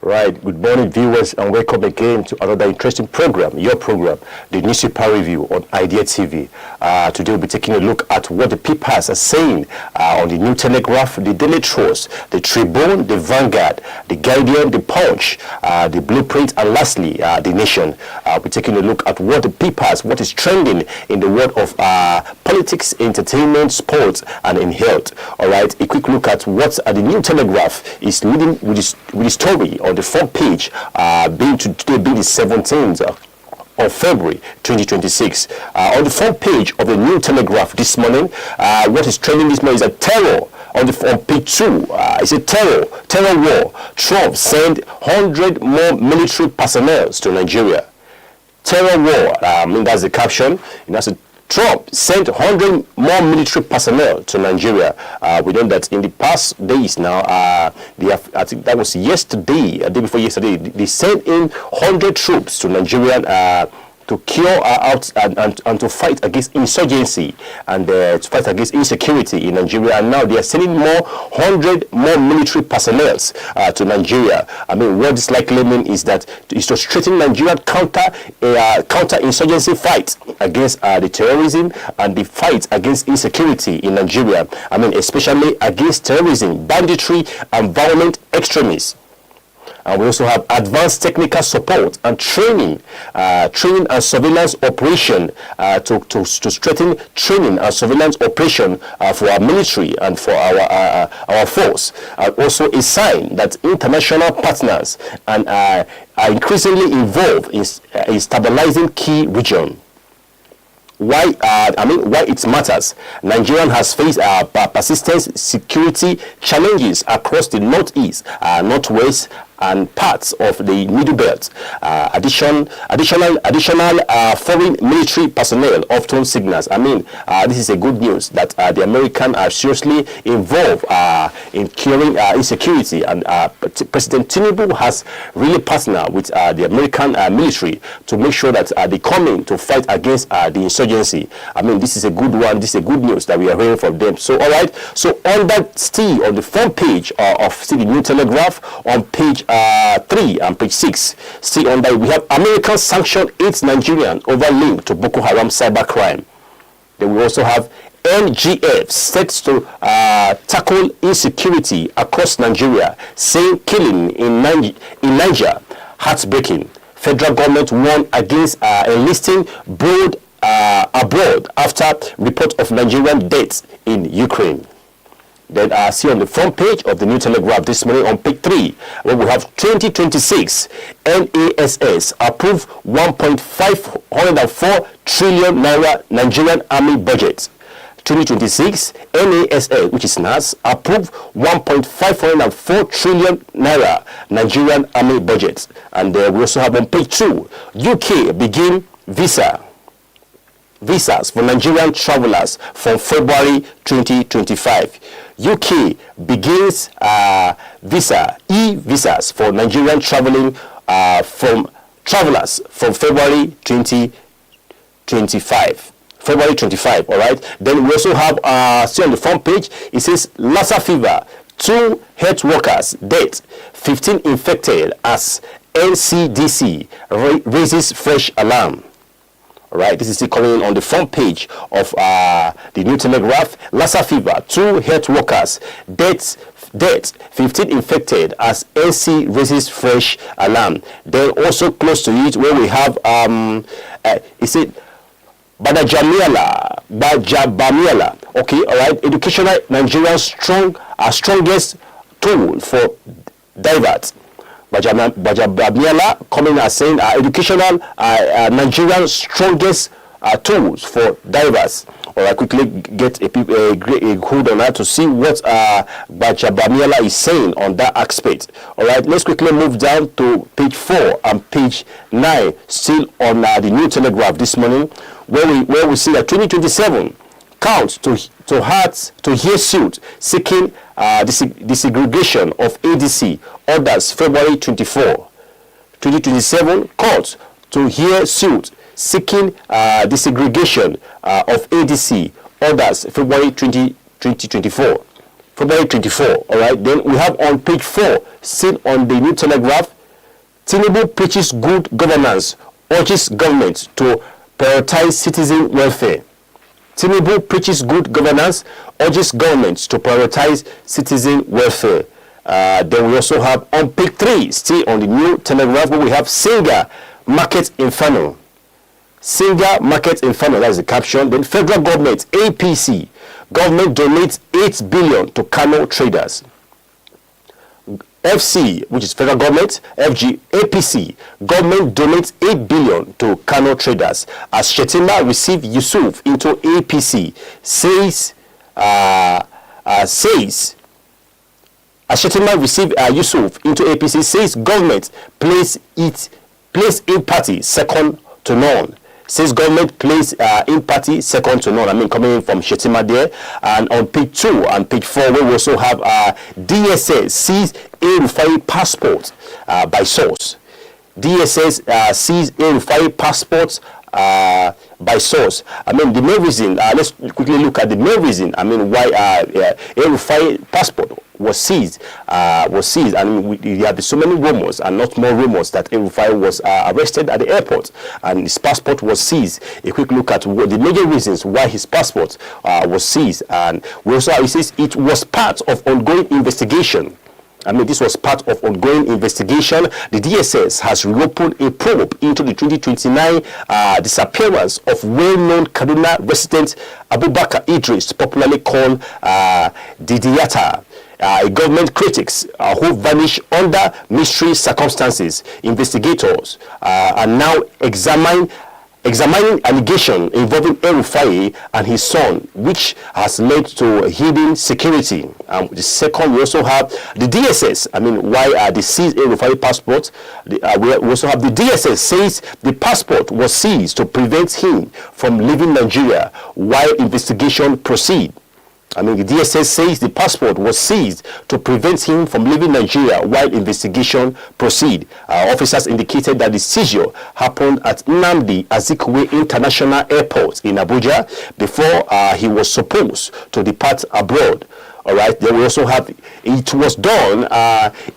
Right, good morning viewers and welcome again to another interesting program, your program, the Newspaper Review on iDEA TV. Today we'll be taking a look at what the papers are saying on the New Telegraph, the Daily Trust, the Tribune, the Vanguard, the Guardian, the Punch, the Blueprint, and lastly, the Nation. We'll be taking a look at what the papers, what is trending in the world of politics, entertainment, sports, and in health. All right, a quick look at what the New Telegraph is leading with the story on the front page, today being the 17th of February 2026. On the front page of the New Telegraph this morning, what is trending this morning is a terror. On page 2, it's a terror war. Trump sent 100 more military personnel to Nigeria. Terror war, that's the caption. That's a Trump sent 100 more military personnel to Nigeria. We know that in the past days now, I think that was yesterday, a day before yesterday, they sent in 100 troops to Nigeria to cure out and to fight against insurgency and to fight against insecurity in Nigeria. And now they are sending 100 more military personnel to Nigeria. I mean, what this likely means is that it's to strengthen Nigerian counter-insurgency fight against the terrorism and the fight against insecurity in Nigeria. I mean, especially against terrorism, banditry, and violent extremists. And we also have advanced technical support and training and surveillance operation to strengthen training and surveillance operation for our military and for our force. Also a sign that international partners are increasingly involved in stabilizing key regions. Why it matters. Nigeria has faced persistent security challenges across the northeast, northwest, and parts of the Middle Belt. Additional foreign military personnel often signals. This is a good news that the Americans are seriously involved in curing insecurity, and President Tinubu has really partnered with the American military to make sure that they come in to fight against the insurgency. This is a good one. This is a good news that we are hearing from them. So, all right. So, on that, still on the front page of the New Telegraph, on page 3 and page 6, see on that we have American sanction 8 Nigerians over link to Boko Haram cybercrime. Then we also have NGF set to tackle insecurity across Nigeria, saying killing in Niger heartbreaking. Federal government warned against enlisting abroad after report of Nigerian deaths in Ukraine. Then see on the front page of the New Telegraph this morning on page 3, where we have 2026 NASS approved 1.504 trillion naira Nigerian Army budget. 2026 NASS, which is NAS, approved 1.504 trillion naira Nigerian Army budget. And we also have on page 2, UK begin visas for Nigerian travelers from February 2025. UK begins e-visas for Nigerian travelers from February 2025. February 25, all right. Then we also have, see on the front page, it says Lassa fever, 2 health workers dead, 15 infected as NCDC raises fresh alarm. Right, this is still coming on the front page of the New Telegraph. Lassa fever, 2 health workers deaths, 15 infected as NC raises fresh alarm. Then also close to it, where we have is it Bajabamiala. Okay, all right. Educational Nigeria's strongest tool for divert. Bajabamiala coming as saying educational Nigeria's strongest tools for divers. Or I quickly get a hold on that to see what Bajabamiala is saying on that aspect. All right, let's quickly move down to page 4 and page 9, still on the New Telegraph this morning, where we see that 2027 counts to hear suit seeking desegregation of ADC orders February 24. 2027 courts to hear suit seeking desegregation of ADC orders February 2024. February 24, all right. Then we have on page 4, seen on the New Telegraph, Tinubu preaches good governance, urges government to prioritize citizen welfare. Tinubu preaches good governance, urges government to prioritize citizen welfare. Then we also have on page 3, still on the New Telegraph, we have Singer Market Inferno. Singer Market Inferno, that's the caption. Then federal government, APC, government donates 8 billion to Kano traders. FC, which is federal government, FG, APC, government donates 8 billion to Kano traders. As Shetima received Yusuf into APC, as Shetima received Yusuf into APC, says government place in party second to none. Says government place in party second to none. I mean, coming in from Shetima there. And on page 2 and page 4, we also have DSS sees El-Rufai passport by source. DSS sees El-Rufai passports by source. I mean, the main reason, let's quickly look at the main reason, I mean, why El-Rufai passport was seized. And there have been so many rumors, and not more rumors, that El-Rufai was arrested at the airport and his passport was seized. A quick look at what the major reasons why his passport was seized. And we also, it says it was part of ongoing investigation. I mean, this was part of ongoing investigation. The DSS has reopened a probe into the 2029 disappearance of well-known Kaduna resident Abubakar Idris, popularly called Didiata. Government critics who vanished under mystery circumstances. Investigators are now examining allegation involving El-Rufai and his son, which has led to hidden security. The second, we also have the DSS. I mean, why they seized El-Rufai passport? We also have the DSS says the passport was seized to prevent him from leaving Nigeria while investigation proceed. I mean, the DSS says the passport was seized to prevent him from leaving Nigeria while investigation proceed. Officers indicated that the seizure happened at Nnamdi Azikiwe International Airport in Abuja before he was supposed to depart abroad. All right. Then we also have it was done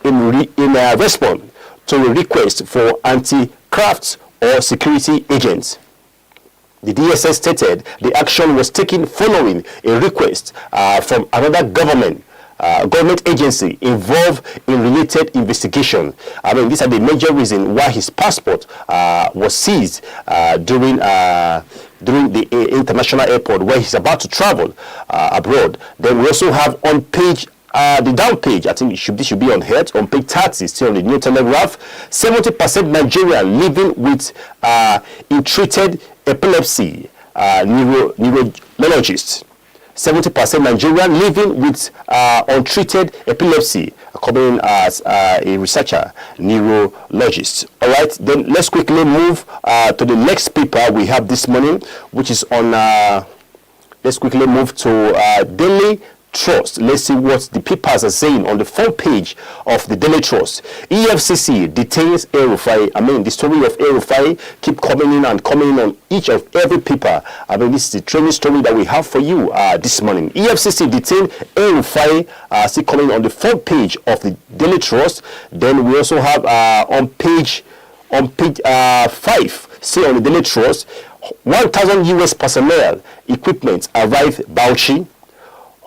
in response to a request for anti-craft or security agents. The DSS stated the action was taken following a request from another government agency involved in related investigation. I mean, these are the major reasons why his passport was seized during the international airport where he's about to travel abroad. Then we also have on page the down page, I think this should be on head, on page 30, still on the New Telegraph, 70% Nigerian living with untreated epilepsy, neurologist. 70% Nigerian living with untreated epilepsy, according as a researcher, neurologist. All right, then let's quickly move to the next paper we have this morning, which is on, let's quickly move to Daily Trust. Let's see what the papers are saying on the front page of the Daily Trust. EFCC detains El-Rufai. I mean, the story of El-Rufai keep coming in and coming in on each of every paper. I mean, this is the training story that we have for you this morning. EFCC detained El-Rufai, still coming on the front page of the Daily Trust. Then we also have on page 5, see on the Daily Trust, 1,000 US personnel equipment arrive Bauchi.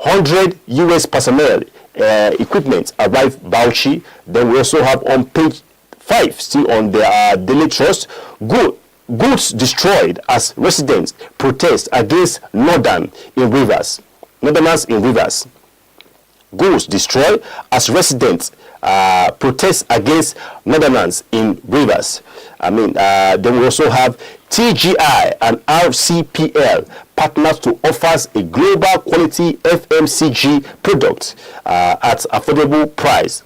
100 US personnel equipment arrive Bauchi. Then we also have on page 5, still on the Daily Trust, goods destroyed as residents protest against Northerners in Rivers. Goods destroyed as residents protest against Northerners in Rivers. I mean, then we also have TGI and RCPL partners to offers a global quality FMCG product at affordable price.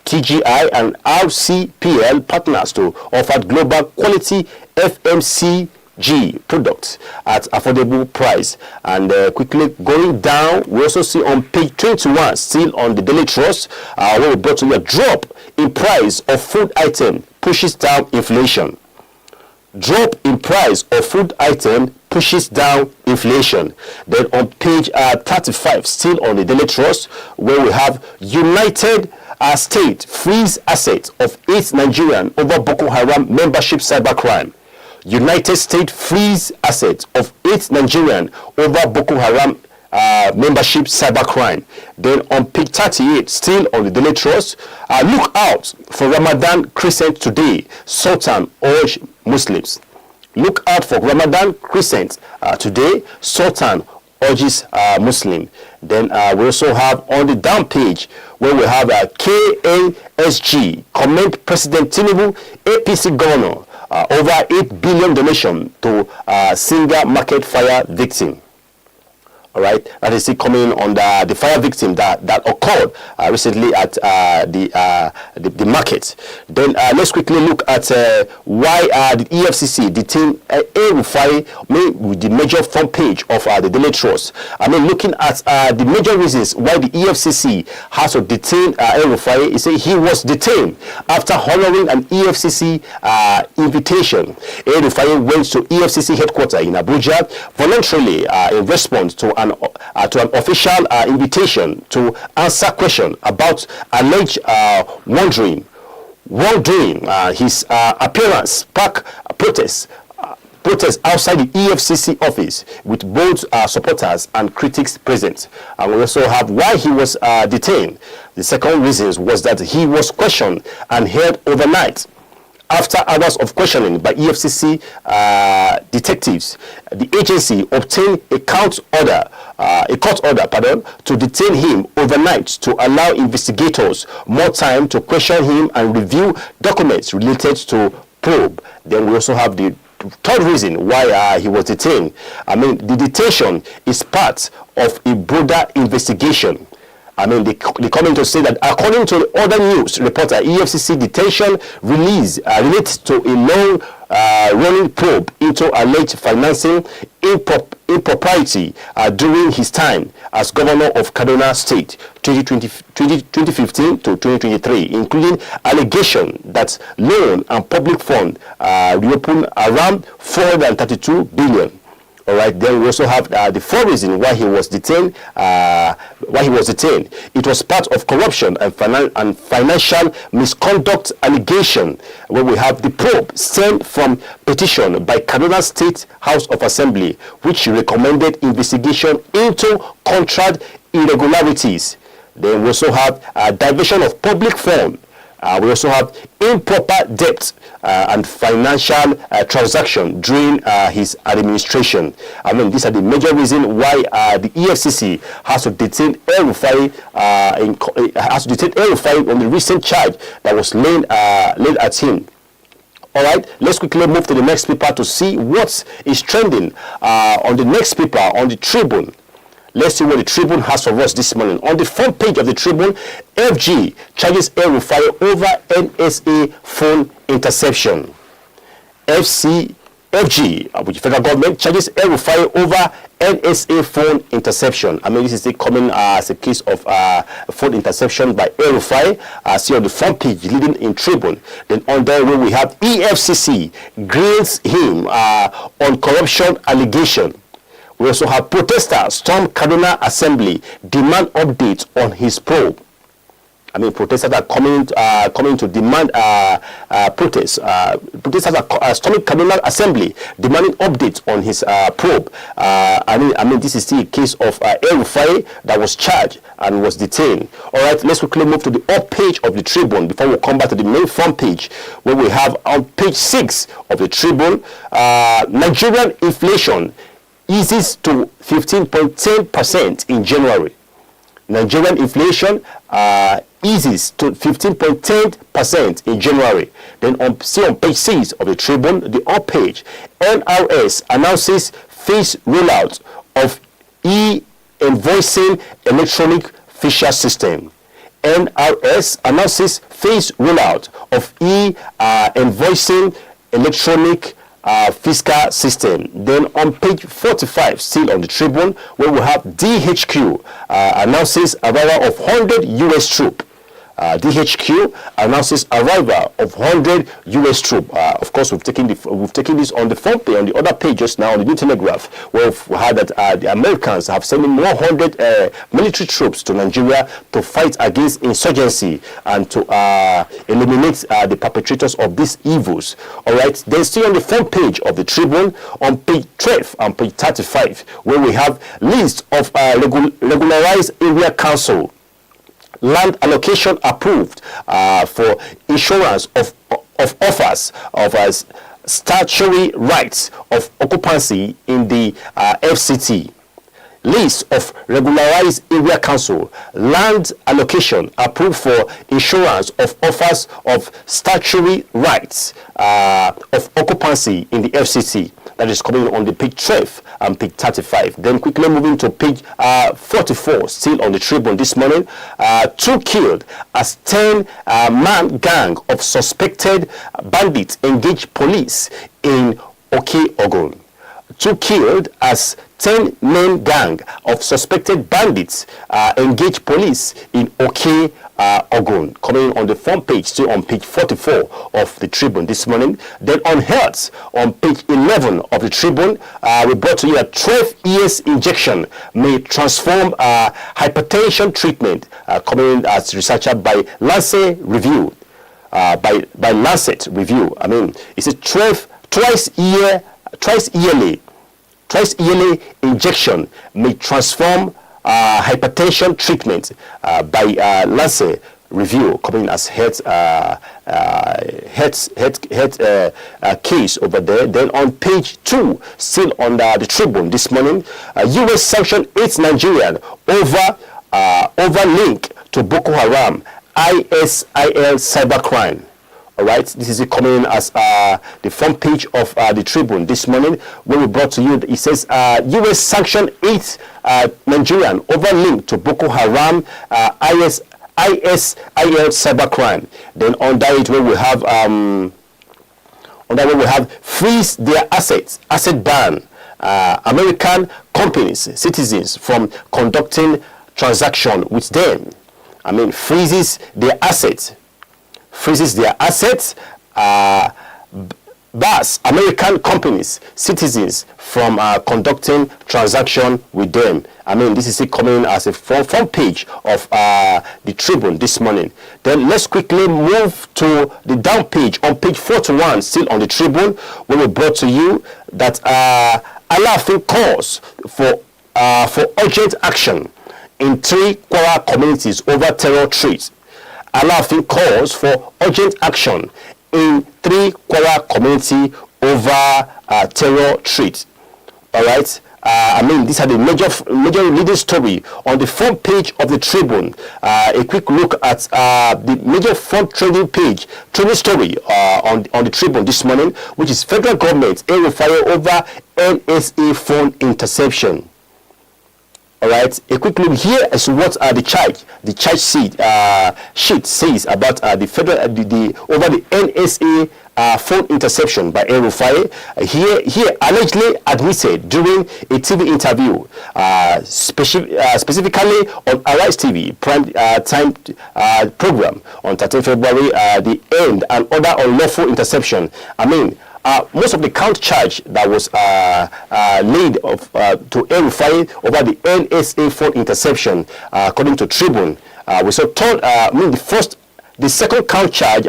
TGI and RCPL partners to offer global quality FMCG products at affordable price. And quickly going down, we also see on page 21, still on the Daily Trust, where we brought to you a drop in price of food item pushes down inflation. Drop in price of food item pushes down inflation. Then on page 35, still on the Daily Trust, where we have United state frees assets of 8 Nigerian over Boko Haram membership cybercrime. United States frees assets of 8 Nigerian over Boko Haram membership cybercrime. Then on page 38, still on the Daily Trust, look out for Ramadan crescent today. Sultan urge Muslims. Look out for Ramadan crescent today. Sultan urges Muslim. Then we also have on the down page where we have KNSG comment President Tinubu APC governor over 8 billion donation to Singa market fire victim. All right, that is it coming on the fire victim that occurred recently at the market. Then let's quickly look at why the EFCC detained El-Rufai with the major front page of the Daily Trust. I mean, looking at the major reasons why the EFCC has to detain El-Rufai, he said he was detained after honoring an EFCC invitation. El-Rufai went to EFCC headquarters in Abuja voluntarily in response to an official invitation to answer questions about alleged wrongdoing. His appearance sparked protests outside the EFCC office with both supporters and critics present. And we also have why he was detained. The second reason was that he was questioned and held overnight. After hours of questioning by EFCC detectives, the agency obtained a court order to detain him overnight to allow investigators more time to question him and review documents related to probe. Then we also have the third reason why he was detained. I mean, the detention is part of a broader investigation. I mean, they come to say that according to the other news reporter, EFCC detention relates to a long-running probe into alleged financing impropriety during his time as governor of Kaduna State, 2015 to 2023, including allegation that loan and public fund reopened around 432 billion. All right. Then we also have the fourth reason why he was detained. It was part of corruption and financial misconduct allegation. Where we have the probe stemmed from petition by Kaduna State House of Assembly, which recommended investigation into contract irregularities. Then we also have diversion of public funds. We also have improper debt and financial transaction during his administration. I mean, these are the major reasons why the EFCC has to detain El-Rufai on the recent charge that was laid at him. All right, let's quickly move to the next paper to see what is trending on the next paper on the Tribune. Let's see what the Tribune has for us this morning. On the front page of the Tribune, FG charges El-Rufai over NSA phone interception. FG, which federal government, charges El-Rufai over NSA phone interception. I mean, this is coming as a case of phone interception by El-Rufai. See on the front page, leading in Tribune. Then on there, where we have EFCC grills him on corruption allegation. We also have protesters storm Kaduna Assembly, demand updates on his probe. I mean, protesters are coming to demand protests. Protesters are storming Kaduna Assembly, demanding updates on his probe. I mean, this is still a case of El-Rufai that was charged and was detained. All right, let's quickly move to the up page of the Tribune before we come back to the main front page, where we have on page 6 of the Tribune, Nigerian inflation eases to 15.10% in January. Nigerian inflation eases to 15.10% in January. Then on page 6 of the Tribune, the up page, NRS announces phase rollout of e-invoicing electronic fiscal system. NRS announces phase rollout of e-invoicing electronic fiscal system. Then on page 45, still on the Tribune, where we have DHQ announces arrival of 100 U.S. troops DHQ announces arrival of 100 U.S. troops. Of course, we've taken this on the front page, on the other page just now, on the New Telegraph, where we've heard that the Americans have sent in 100 military troops to Nigeria to fight against insurgency and to eliminate the perpetrators of these evils. All right. Then still on the front page of the Tribune, on page 12 and page 35, where we have list of regularized area council land allocation approved for insurance of offers of statutory rights of occupancy in the FCT. List of regularized area council land allocation approved for insurance of offers of statutory rights of occupancy in the FCT. That is coming on the page 12 and page 35. Then quickly moving to page 44, still on the Tribune this morning. 2 killed as 10-man gang of suspected bandits engaged police in Ogun. 2 killed as 10-man gang of suspected bandits engaged police in Ogun. Coming on the front page, still on page 44 of the Tribune this morning. Then on health, on page 11 of the Tribune, we brought to you a 12 years injection may transform hypertension treatment, coming as researcher by Lancet Review. By Lancet Review. I mean, it's a twice yearly injection may transform hypertension treatment by Lancet Review, coming as head case over there. Then on page 2, still on the Tribune this morning, U.S. sanction 8 Nigerian over link to Boko Haram, ISIL cybercrime. All right, this is it coming as the front page of the Tribune this morning, where we brought to you. It says U.S. sanction 8 Nigerian over link to Boko Haram, ISIL cybercrime. Then under it, where we have freeze their asset ban. American companies, citizens from conducting transaction with them. I mean, freezes their assets. Bars American companies, citizens from conducting transaction with them. I mean, this is it coming as a front page of the Tribune this morning. Then let's quickly move to the down page on page 41, still on the Tribune, where we brought to you that Alaafin calls for urgent action in 3 Kwara communities over terror threats. Alaafin calls for urgent action in 3 Kwara community over terror threat. All right. I mean, these are the major leading story on the front page of the Tribune. A quick look at the major front trading story on the Tribune this morning, which is federal government fire over NSA phone interception. All right, a quick look here as to what the charge sheet says about the federal over the NSA phone interception by El-Rufai. Here allegedly admitted during a TV interview, specifically on Arise TV prime time program on 13 February, the end and other unlawful interception. I mean, most of the count charge that was laid to El-Rufai over the NSA phone interception, according to Tribune, we saw the second count charge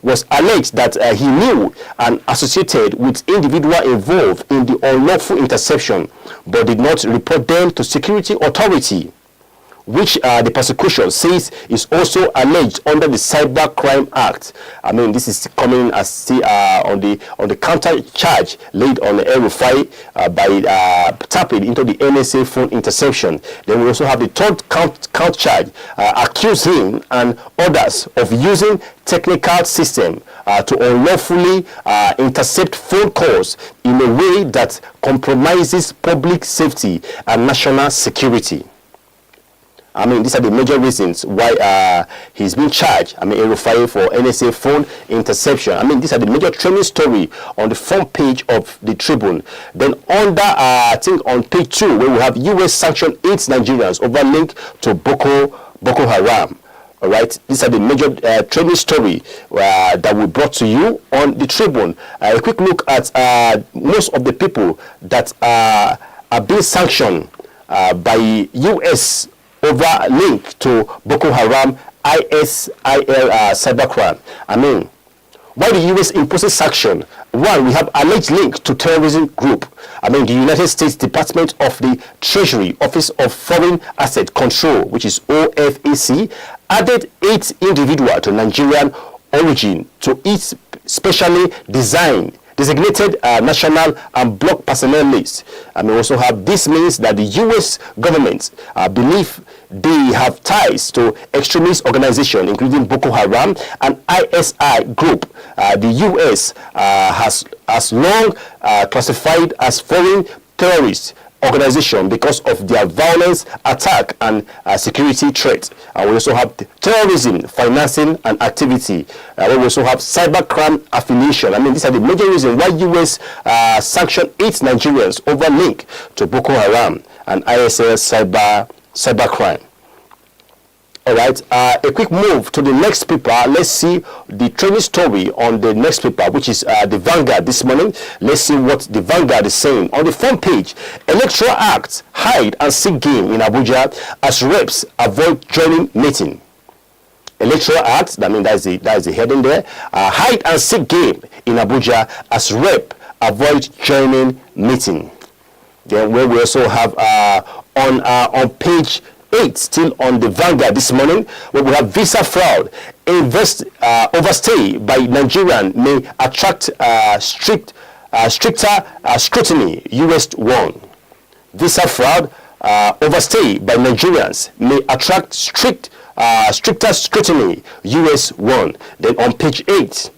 was alleged that he knew and associated with individuals involved in the unlawful interception, but did not report them to security authority, which the prosecution says is also alleged under the Cybercrime Act. I mean, this is coming as on the counter charge laid on El-Rufai by tapping into the NSA phone interception. Then we also have the third count charge, accuse him and others of using technical system to unlawfully intercept phone calls in a way that compromises public safety and national security. I mean, these are the major reasons why he's been charged. I mean, El-Rufai for NSA phone interception. I mean, these are the major trending story on the front page of the Tribune. Then under, I think on page 2, where we have U.S. sanction 8 Nigerians over link to Boko Haram. All right, these are the major training story that we brought to you on the Tribune. A quick look at most of the people that are being sanctioned by U.S. over link to Boko Haram, ISIL cybercrime. I mean, why the U.S. imposes sanction? One, we have alleged link to terrorism group. I mean, the United States Department of the Treasury, Office of Foreign Asset Control, which is OFAC, added 8 individuals to Nigerian origin to its specially designated national and bloc personnel list. And we also have, this means that the U.S. government believe they have ties to extremist organizations, including Boko Haram and ISI group. The U.S. has long classified as foreign terrorist organization because of their violence, attack, and security threat. We also have terrorism, financing, and activity. We also have cybercrime affiliation. I mean, these are the major reasons why U.S. sanctioned 8 Nigerians over link to Boko Haram and ISIL cybercrime. All right, a quick move to the next paper. Let's see the training story on the next paper, which is the Vanguard this morning. Let's see what the Vanguard is saying. On the front page, Electoral Act, hide and seek game in Abuja as reps avoid joining meeting. Electoral Act, I mean, that's the heading there. Hide and seek game in Abuja as rep avoid joining meeting. Then where we also have on page 8, still on the Vanguard this morning, where we have visa fraud. Overstay by Nigerian may attract stricter scrutiny. US warn. Visa fraud overstay by Nigerians may attract stricter scrutiny. US warn. Then on page 8,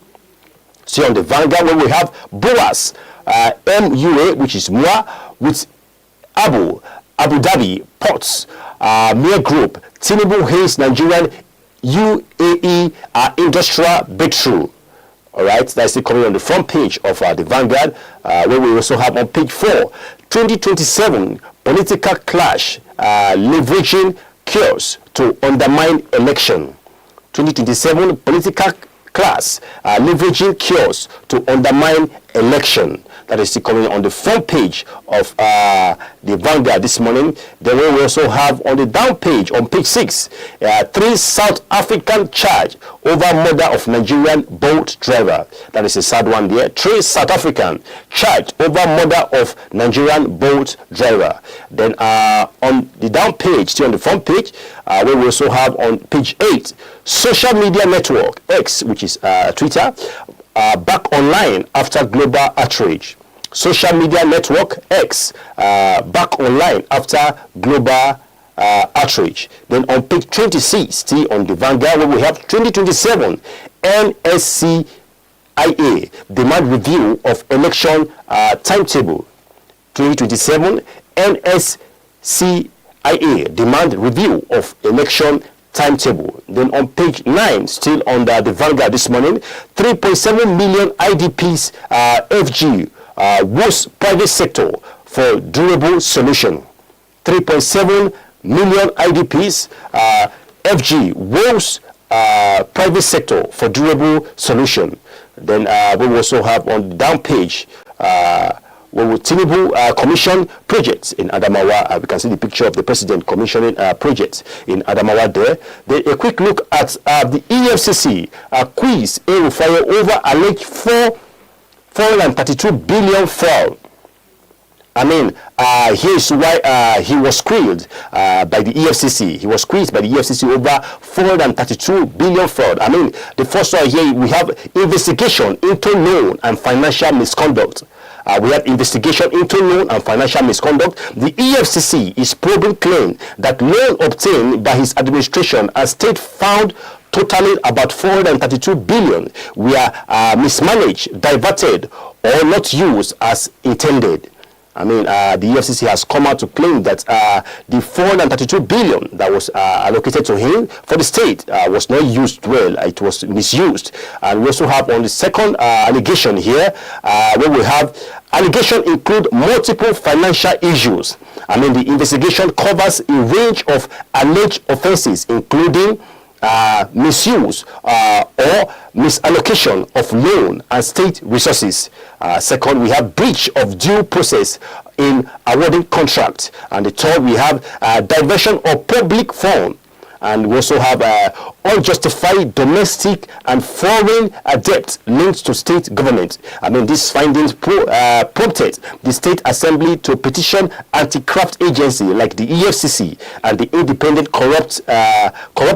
see on the Vanguard, where we have BOAS, MUA, which is MUA, with Abu Dhabi Ports, Mir Group, Tinubu hails Nigerian UAE industrial breakthrough. All right, that's it coming on the front page of the Vanguard, where we also have on page 4, 2027 political clash, leveraging chaos to undermine election. 2027 political clash, leveraging chaos to undermine election. That is coming on the front page of the Vanguard this morning. Then we also have on the down page, on page 6, 3 South African charged over murder of Nigerian boat driver. That is a sad one there. 3 South African charged over murder of Nigerian boat driver. Then on the down page, still on the front page, where we also have on page 8, social media network X, which is Twitter, back online after global outrage. Social media network X back online after global outrage. Then on page 26, still on the Vanguard, where we have 2027 NSCIA demand review of election timetable. 2027 NSCIA demand review of election timetable. Then on page 9, still on the Vanguard this morning, 3.7 million IDPs FG woes private sector for durable solution. 3.7 million IDPs FG woes private sector for durable solution. Then we also have on the down page where we Tinubu commission projects in Adamawa. We can see the picture of the president commissioning projects in Adamawa there. Then a quick look at the EFCC quiz fire over alleged 432 billion fraud. I mean, here's why he was squealed by the EFCC. He was squeezed by the EFCC over 432 billion fraud. I mean, the first one here, we have investigation into loan and financial misconduct. We have investigation into loan and financial misconduct. The EFCC is probing claim that loan obtained by his administration and state found totaling about 432 billion were mismanaged, diverted, or not used as intended. I mean, the EFCC has come out to claim that the 432 billion that was allocated to him for the state was not used well. It was misused. And we also have on the second allegation here, where we have allegation include multiple financial issues. I mean, the investigation covers a range of alleged offenses, including misuse or misallocation of loan and state resources. Second, we have breach of due process in awarding contract. And the third, we have diversion of public fund. And we also have unjustified domestic and foreign debt linked to state government. I mean, these findings prompted the State Assembly to petition anti-graft agency like the EFCC and the Independent Corrupt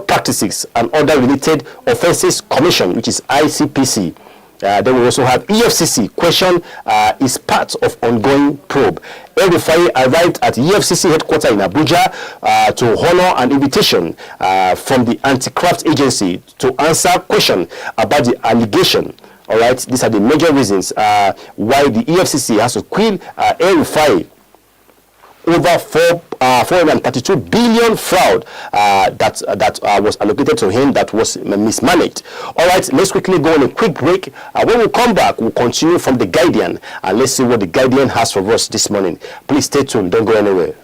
Practices and Other Related Offences Commission, which is ICPC. Then we also have EFCC question is part of ongoing probe. El Rufai arrived at EFCC headquarters in Abuja to honor an invitation from the anti-graft agency to answer question about the allegation. All right, these are the major reasons why the EFCC has to quell El Rufai over 432 billion fraud that was allocated to him that was mismanaged. All right, let's quickly go on a quick break. When we come back, we'll continue from the Guardian and let's see what the Guardian has for us this morning. Please stay tuned. Don't go anywhere.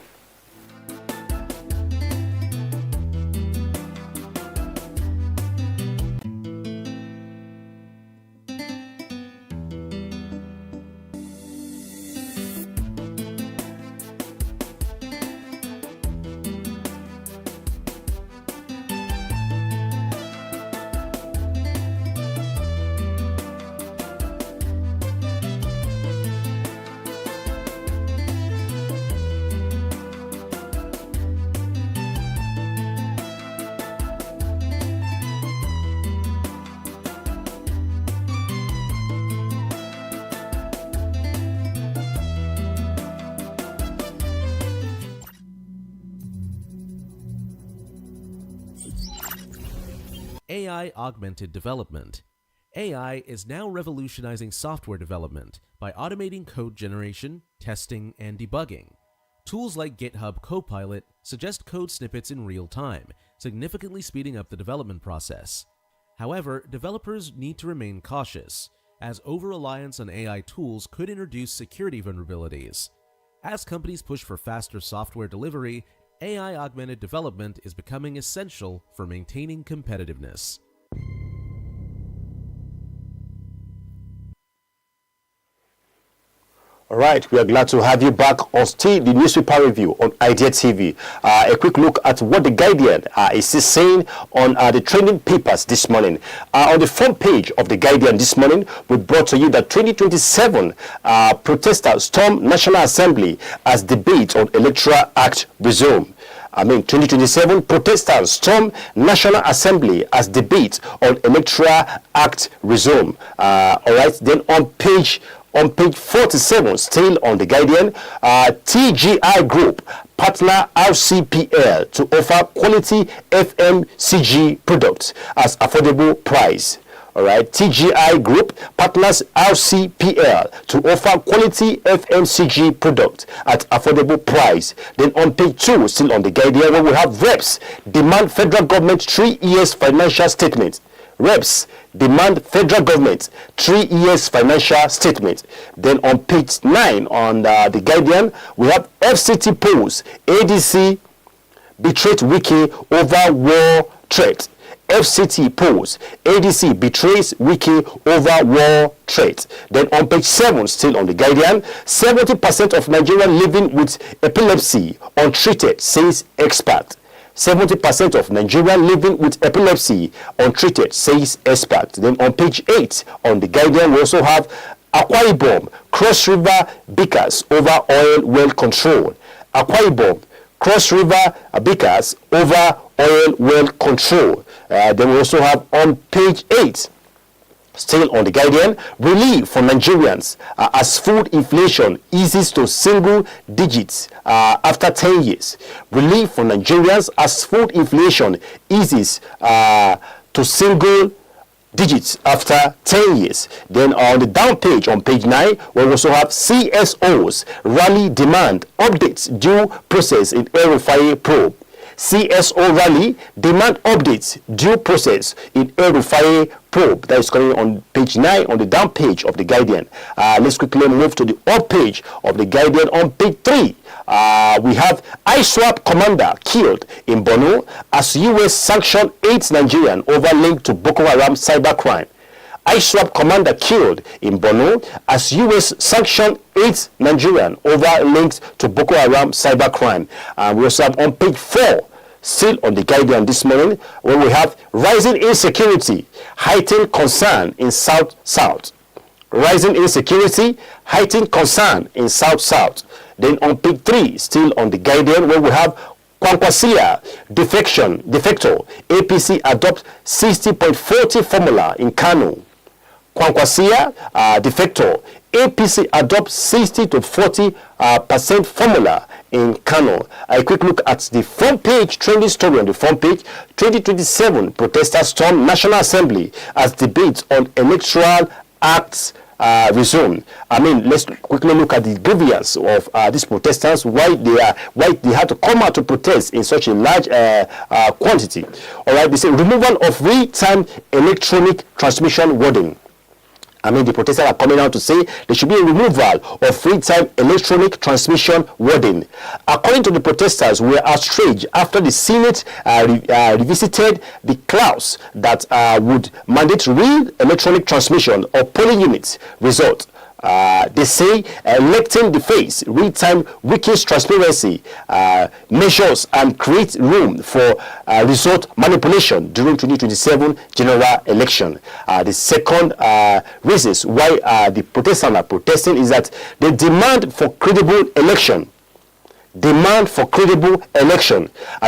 AI augmented development. AI is now revolutionizing software development by automating code generation, testing, and debugging. Tools like GitHub Copilot suggest code snippets in real time, significantly speeding up the development process. However, developers need to remain cautious, as over-reliance on AI tools could introduce security vulnerabilities. As companies push for faster software delivery, AI augmented development is becoming essential for maintaining competitiveness. All right, we are glad to have you back on still the newspaper review on IDEA TV. A quick look at what the Guardian is saying on the trending papers this morning. On the front page of the Guardian this morning, we brought to you that 2027 protesters storm National Assembly as debate on Electoral Act resume. 2027 protesters storm National Assembly as debate on Electoral Act resume. All right, then on page 47, still on the Guardian, TGI Group partner RCPL to offer quality FMCG products as affordable price. All right, TGI Group partners RCPL to offer quality FMCG product at affordable price. Then on page 2, still on the Guardian, where we have reps demand federal government 3 years financial statement. Reps demand federal government 3 years financial statement. Then on page 9 on the Guardian, we have FCT polls ADC betrayed Wiki over war threat. FCT polls ADC betrays Wiki over war threat. Then on page 7, still on the Guardian, 70% of Nigerians living with epilepsy untreated, says expert. 70% of Nigerians living with epilepsy untreated, says expert. Then on page 8 on the Guardian, we also have Akwa Ibom Cross River bickers over oil well control. Akwa Ibom Cross River bickers over oil well control. Then we also have on page 8, still on the Guardian, relief for Nigerians as food inflation eases to single digits after 10 years. Relief for Nigerians as food inflation eases to single digits after 10 years. Then on the down page, on page 9, we also have CSOs rally demand updates due process in El Rufai probe. CSO rally demand updates due process in El Rufai probe. That is coming on page 9 on the down page of the Guardian. Let's quickly move to the up page of the Guardian on page 3. We have ISWAP commander killed in Borno as US sanction 8 Nigerian over link to Boko Haram cybercrime. ISWAP commander killed in Borno as US sanction 8 Nigerian over links to Boko Haram cybercrime. We also have on page 4, still on the Guardian this morning, where we have rising insecurity, heightened concern in South. Rising insecurity, heightened concern in South. Then on page 3, still on the Guardian, where we have Kwankwasia defector, APC adopt 60.40 formula in Kano. Kwankwasia defector, APC adopt 60 to 40% formula in Kano. A quick look at the front page trending story on the front page. 2027 protesters storm National Assembly as debates on electoral acts resume. I mean, let's quickly look at the grievance of these protesters, why they had to come out to protest in such a large quantity. All right, they say removal of real-time electronic transmission wording. I mean, the protesters are coming out to say there should be a removal of free-time electronic transmission wording. According to the protesters, we are outraged after the Senate revisited the clause that would mandate real electronic transmission of polling units result. They say electing the face real-time weakens transparency measures and create room for result manipulation during 2027 general election. The second reasons why the protesters are protesting is that they demand for credible election. I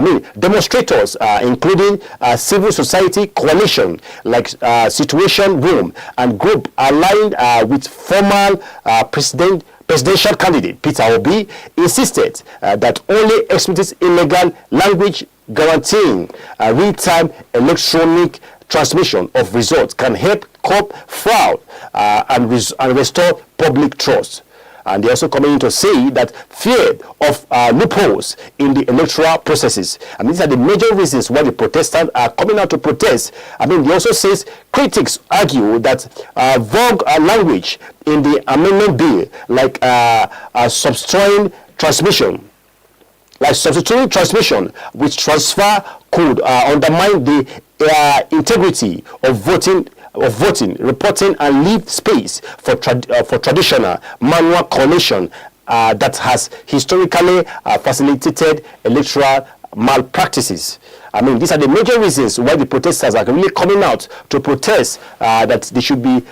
mean, demonstrators, including civil society coalition like Situation Room and group aligned with former presidential candidate Peter Obi, insisted that only explicit illegal language guaranteeing real-time electronic transmission of results can help curb fraud and restore public trust. And they're also coming in to say that fear of loopholes in the electoral processes. I mean, these are the major reasons why the protesters are coming out to protest. I mean, they also says critics argue that vogue language in the amendment bill, like substituting transmission with transfer could undermine the integrity of voting, reporting, and leave space for traditional manual collation that has historically facilitated electoral malpractices. I mean, these are the major reasons why the protesters are really coming out to protest that there should be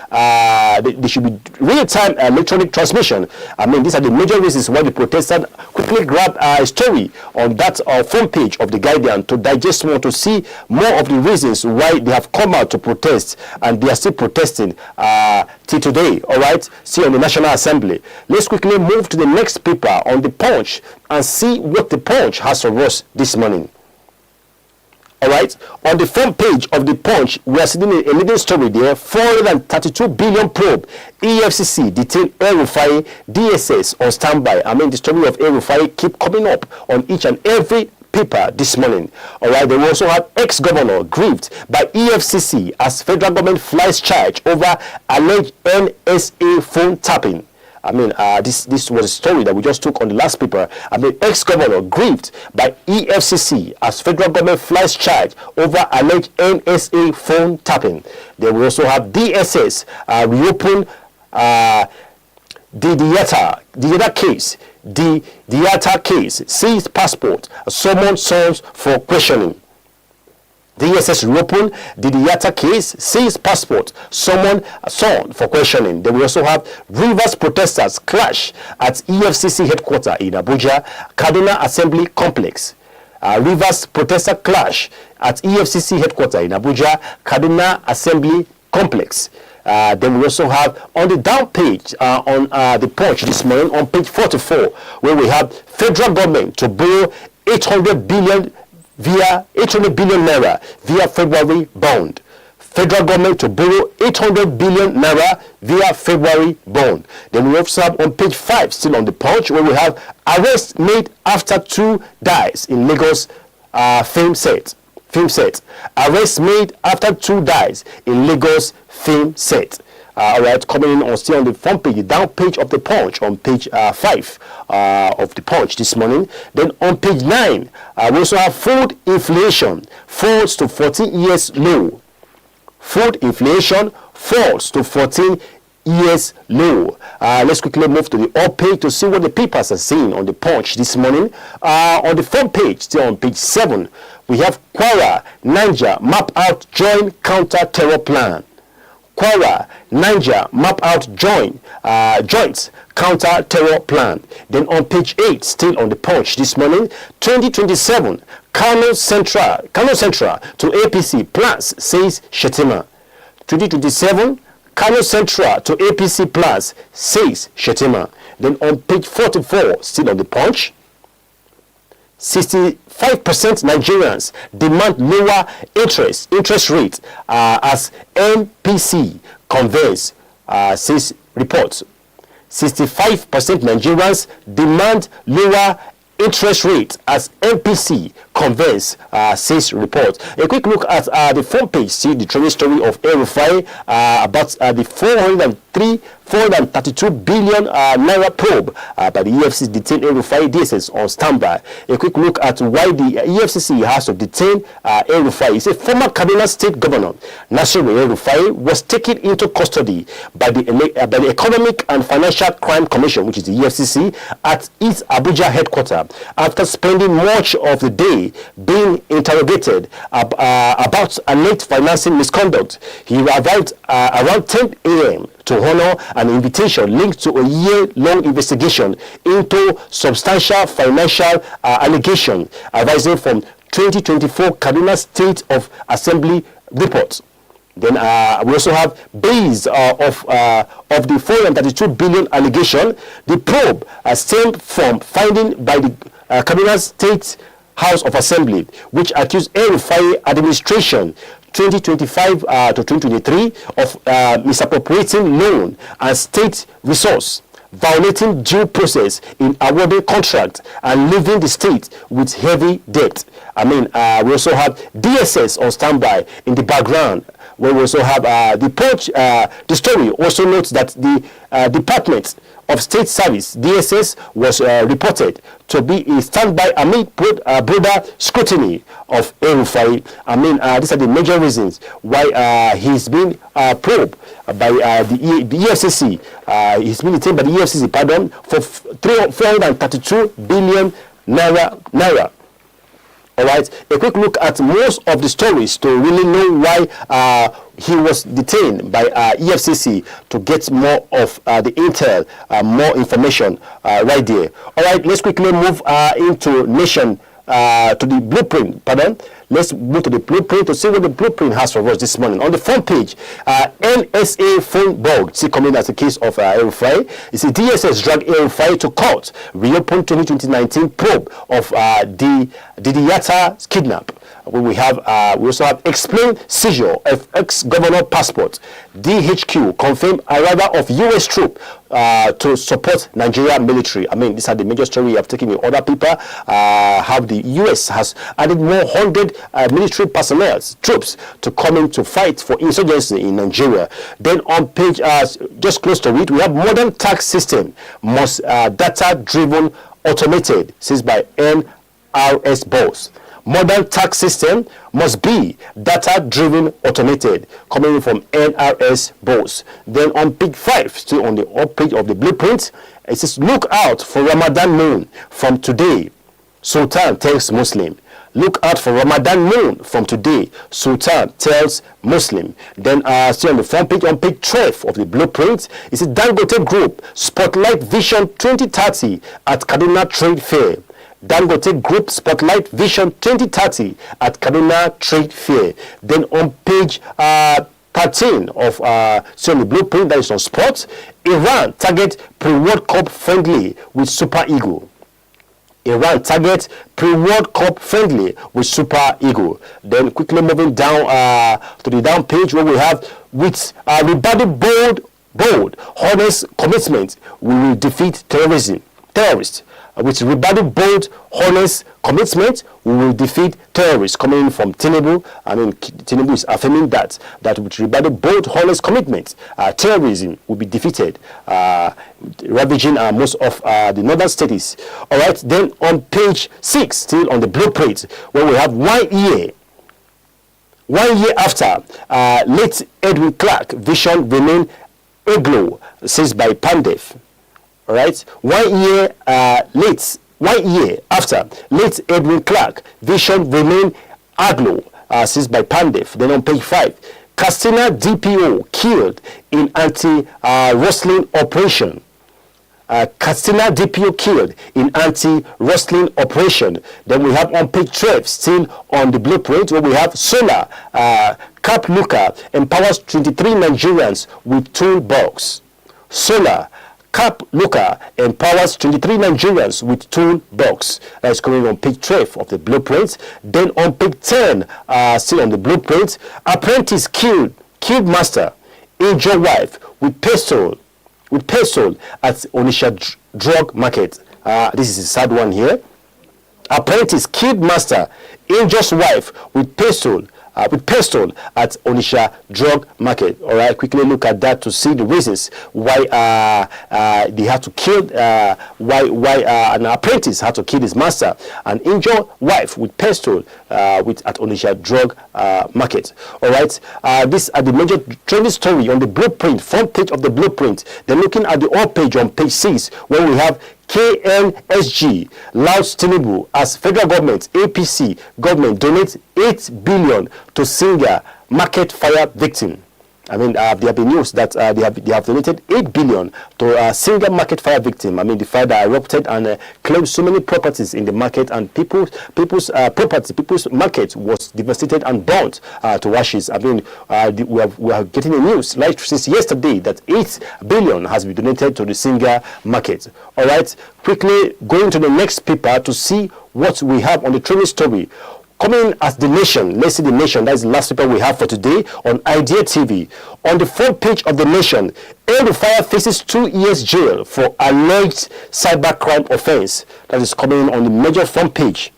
real-time electronic transmission. I mean, these are the major reasons why the protesters quickly grab a story on that front page of the Guardian to digest more, to see more of the reasons why they have come out to protest, and they are still protesting till today. All right, see on the National Assembly. Let's quickly move to the next paper on the Punch and see what the Punch has for us this morning. All right, on the front page of the Punch, we are seeing a leading story there. 432 billion probe. EFCC detained El-Rufai, DSS on standby. I mean, the story of El-Rufai keep coming up on each and every paper this morning. All right, they will also have ex-governor grieved by EFCC as federal government flies charge over alleged NSA phone tapping. I mean, this was a story that we just took on the last paper. I mean, ex-governor grieved by EFCC as federal government flies charge over alleged NSA phone tapping. They will also have DSS reopen the Diata case, seized passport, summoned sons for questioning. DSS reopen the Diata case, seized passport, summoned son for questioning. They will also have Rivers protesters clash at EFCC headquarters in Abuja, Kaduna Assembly Complex. Rivers protester clash at EFCC headquarters in Abuja, Kaduna Assembly Complex. Then we also have on the down page on the Punch this morning on page 44, where we have federal government to borrow 800 billion naira via February bond. Federal government to borrow 800 billion naira via February bond. Then we also have on page 5, still on the Punch, where we have arrest made after 2 dies in Lagos film set. Arrest made after 2 dies in Lagos film set. All right, coming in on still on the front page, the down page of the Punch, on page 5 of the Punch this morning. Then on page 9, we also have food inflation falls to 14 years low. Food inflation falls to 14 years low. Let's quickly move to the up page to see what the papers are saying on the Punch this morning. On the front page, still on page 7, we have Kwara, Niger map out joint counter-terror plan. Kwara, Niger map out joint counter-terror plan. Then on page 8, still on the Punch this morning, 2027, Kano Central to APC plans, says Shetima. 2027, Kano Central to APC plans, says Shetima. Then on page 44, still on the Punch, 65% Nigerians demand lower interest rate as MPC convenes, says reports. 65% Nigerians demand lower interest rate as MPC convenes, says report. A quick look at the front page, see the trending story of El-Rufai about the 432 billion naira probe by the EFCC detained El-Rufai. DSS on standby. A quick look at why the EFCC has to detain El-Rufai. He said former Kaduna State Governor Nasiru El-Rufai was taken into custody by the Economic and Financial Crime Commission, which is the EFCC, at its Abuja headquarters after spending much of the day being interrogated about alleged financing misconduct. He arrived around 10 a.m. to honor an invitation linked to a year-long investigation into substantial financial allegations arising from 2024 Kaduna State of Assembly report. Then we also have base of the 432 billion allegation. The probe stemmed from finding by the Kaduna State House of Assembly, which accused El-Rufai administration 2025 to 2023 of misappropriating loan and state resource, violating due process in awarding contract, and leaving the state with heavy debt. We also have DSS on standby in the background, where we also have the story also notes that the Department of State Service, DSS, was reported to be in standby amid broader scrutiny of El-Rufai. These are the major reasons why he's been probed by the EFCC. He's been detained by the EFCC, for 432 billion naira. All right, a quick look at most of the stories to really know why he was detained by EFCC, to get more of the intel, more information right there. All right, let's quickly move into to the blueprint. Let's move to the blueprint to see what the blueprint has for us this morning. On the front page, NSA phone bug, see coming as a case of El-Rufai. It's a DSS drag El-Rufai to court, reopen 2019 probe of the Didiyata kidnap. We also have explained seizure of ex-governor passport. DHQ confirmed arrival of U.S. troop to support Nigeria military. These are the major story you have taken in other paper. How the U.S. has added more 100 military personnel, troops, to come in to fight for insurgency in Nigeria. Then on page, just close to it, we have modern tax system must data-driven automated, says by NRS boss. Modern tax system must be data-driven automated, coming in from NRS boss. Then on page 5, still on the up page of the blueprint, it says, look out for Ramadan moon from today. Sultan tells Muslim. Look out for Ramadan moon from today. Sultan tells Muslim. Then still on the front page, on page 12 of the blueprint, it says Dangote Group Spotlight Vision 2030 at Kaduna Trade Fair. Dangote Group Spotlight Vision 2030 at Kaduna Trade Fair. Then on page 13 of the blueprint, that is on sports, Iran target pre-World Cup friendly with Super Eagle. Iran target pre-World Cup friendly with Super Eagle. Then quickly moving down to the down page, where we have with Ribadu bold honest commitment, we will defeat terrorism. Terrorists. With Ribadu bold, honest commitment, we will defeat terrorists coming in from Tinubu. I mean, Tinubu is affirming that with Ribadu bold, honest commitment, terrorism will be defeated, ravaging most of the northern states. All right. Then on page 6, still on the blueprint, where we have 1 year. 1 year after, late Edwin Clark vision remain aglow, says by Pandef. All right, 1 year late, 1 year after, late Edwin Clark vision remain aglow, says by Pandef. Then on page 5, Castina DPO killed in anti-rustling operation. Castina DPO killed in anti-rustling operation. Then we have on page 12, still on the blueprint, where we have Solar, Cap Luca empowers 23 Nigerians with toolbox. Solar, Cap Luca empowers 23 Nigerians with toolbox. That is coming on page 12 of the blueprint. Then on page 10, still on the blueprint, apprentice killed master, injured wife with pistol at Onisha drug market. This is a sad one here. Apprentice killed master, injures wife with pistol at Onisha drug market. All right, quickly look at that to see the reasons why they had to kill, why an apprentice had to kill his master, an injured wife with pistol at Onisha drug market. All right, these are the major trending story on the blueprint, front page of the blueprint. Then looking at the all page on page 6, where we have KNSG louds Tinubu as federal government, APC government donates 8 billion to Singa market fire victim. I mean, there have been news that they have donated 8 billion to a single market fire victim. I mean, the fire that erupted and claimed so many properties in the market, and people's market was devastated and burnt to ashes. I mean, we are getting a news like since yesterday that 8 billion has been donated to the single market. All right, quickly going to the next paper to see what we have on the training story. Coming as The Nation, let's see The Nation, that is the last paper we have for today on IDEA TV. On the front page of The Nation, El-Rufai faces 2 years jail for alleged cybercrime offense. That is coming on the major front page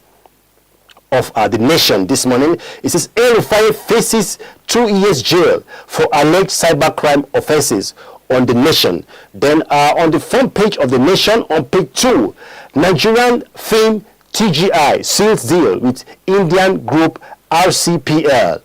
of The Nation this morning. It says El-Rufai faces 2 years jail for alleged cybercrime offenses on The Nation. Then on the front page of The Nation, on page 2, Nigerian fame TGI seals deal with Indian group RCPL.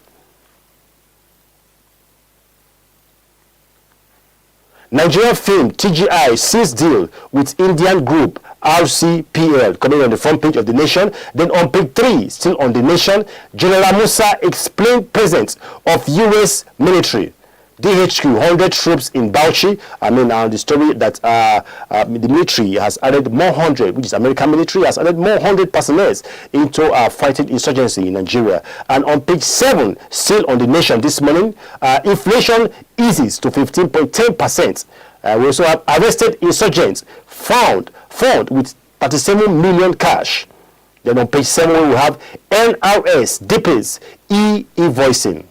Nigerian film TGI seals deal with Indian group RCPL, coming on the front page of The Nation. Then on page 3, still on The Nation, General Musa explained presence of U.S. military. DHQ 100 troops in Bauchi. I mean, the story that the military has added more 100, which is American military, has added more 100 personnel into fighting insurgency in Nigeria. And on page 7, still on The Nation this morning, inflation eases to 15.10%. We also have arrested insurgents found with 37 million cash. Then on page 7, we have NRS deepens e-invoicing.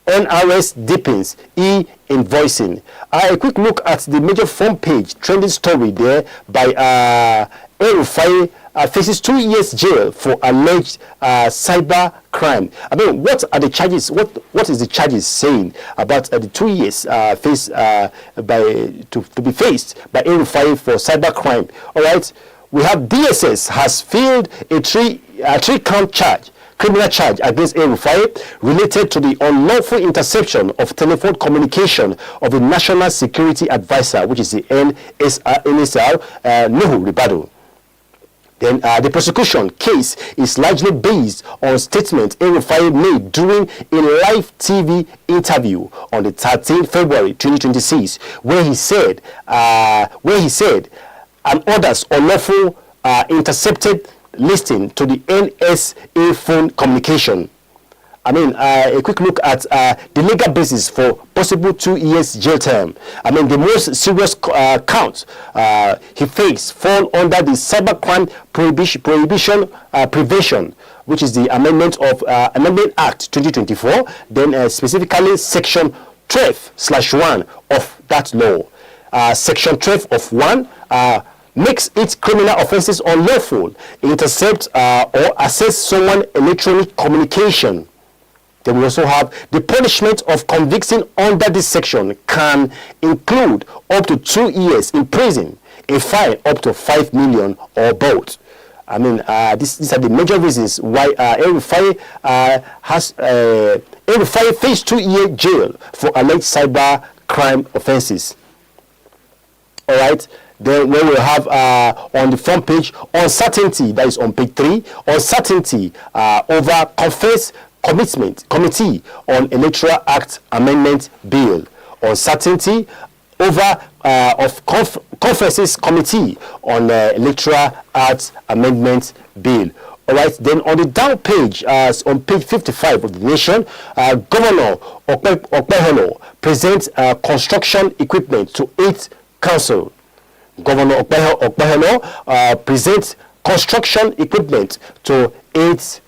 NRS deepens e-invoicing. A quick look at the major front page trending story there by El-Rufai faces 2 years jail for alleged cyber crime. I mean, what are the charges? What is the charges saying about the 2 years to be faced by El-Rufai for cyber crime? All right, we have DSS has filed a three-count charge. Criminal charge against El-Rufai related to the unlawful interception of telephone communication of the National Security Advisor, which is the NSR, Nuhu Ribadu. Then the prosecution case is largely based on statement El-Rufai made during a live TV interview on the 13th February 2026, where he said, and others unlawful intercepted listing to the NSA phone communication. I mean, a quick look at the legal basis for possible 2 years jail term. I mean, the most serious counts he faced fall under the Cybercrime Prohibition Prevention, which is the amendment of Amendment Act 2024. Then specifically Section 12/1 of that law. Section 12 of 1 makes it criminal offenses unlawful, intercept or access someone's electronic communication. Then we also have the punishment of conviction under this section can include up to 2 years in prison, a fine up to 5 million, or both. I mean, these are the major reasons why El-Rufai faced 2-year jail for alleged cyber crime offenses. All right. Then we will have on the front page uncertainty, that is on page 3, uncertainty over committee on Electoral Act Amendment Bill, uncertainty over conferences committee on Electoral Act Amendment Bill. All right. Then on the down page, on page 55 of the Nation, Governor Okpeholo presents construction equipment to 8 council. Governor Okpeholo presents construction equipment to 8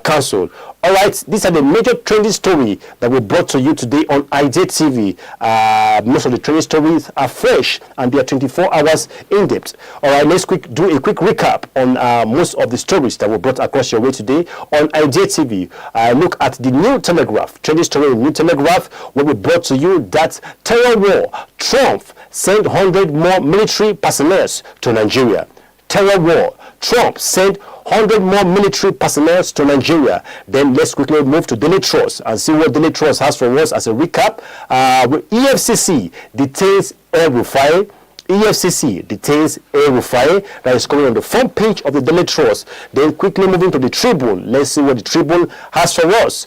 council. All right, these are the major trending stories that we brought to you today on iDEA TV. Most of the trending stories are fresh and they are 24 hours in depth. All right, let's do a quick recap on most of the stories that were brought across your way today on iDEA TV. Look at the New Telegraph, trending story in New Telegraph, where we brought to you that terror war, Trump sent 100 more military personnel to Nigeria. Terror war, Trump sent 100 more military personnel to Nigeria. Then let's quickly move to Daily Trust and see what Daily Trust has for us as a recap. EFCC detains El-Rufai. EFCC detains El-Rufai. That is coming on the front page of the Daily Trust. Then quickly moving to the Tribune. Let's see what the Tribune has for us.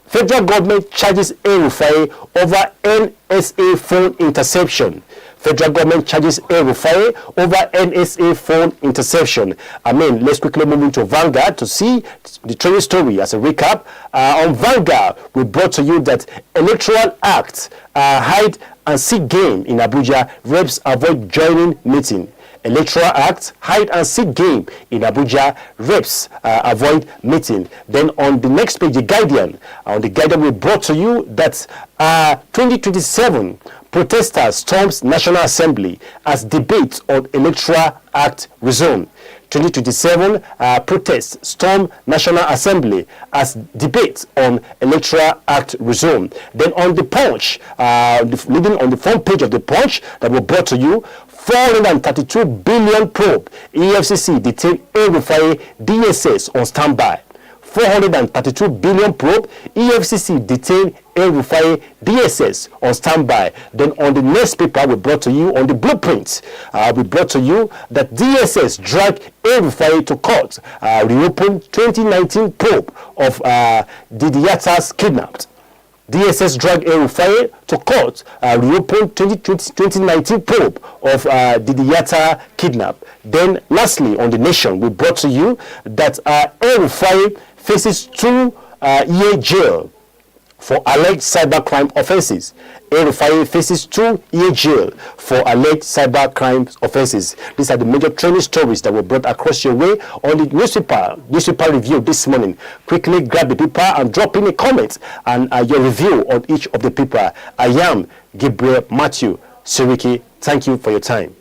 Federal government charges El-Rufai over NSA phone interception. Federal government charges El-Rufai over NSA phone interception. I mean, let's quickly move into Vanguard to see the trending story as a recap. On Vanguard, we brought to you that Electoral Act hide and seek game in Abuja. Reps avoid joining meeting. Electoral Act hide and seek game in Abuja. Reps avoid meeting. Then on the next page, the Guardian. On the Guardian, we brought to you that 2027 protesters storms National Assembly as debate on Electoral Act resume. 2027 protests storm National Assembly as debate on Electoral Act resume. Then on the Punch, leading on the front page of the Punch that we brought to you, 432 billion probe. EFCC detain El-Rufai, DSS on standby. 432 billion probe. EFCC detain El-Rufai, DSS on standby. Then on the next paper we brought to you, on the blueprint, we brought to you that DSS dragged El-Rufai to court, reopened 2019 probe of Didiata's kidnapped. DSS dragged El-Rufai to court, reopened 2019 probe of Didiata kidnap. Then lastly, on the Nation, we brought to you that El-Rufai faces 2-year jail for alleged cybercrime offenses. El-Rufai faces 2-year jail for alleged cybercrime offenses. These are the major trending stories that were brought across your way on the newspaper review this morning. Quickly grab the paper and drop in a comment and your review on each of the paper. I am Gabriel Matthew Siriki. Thank you for your time.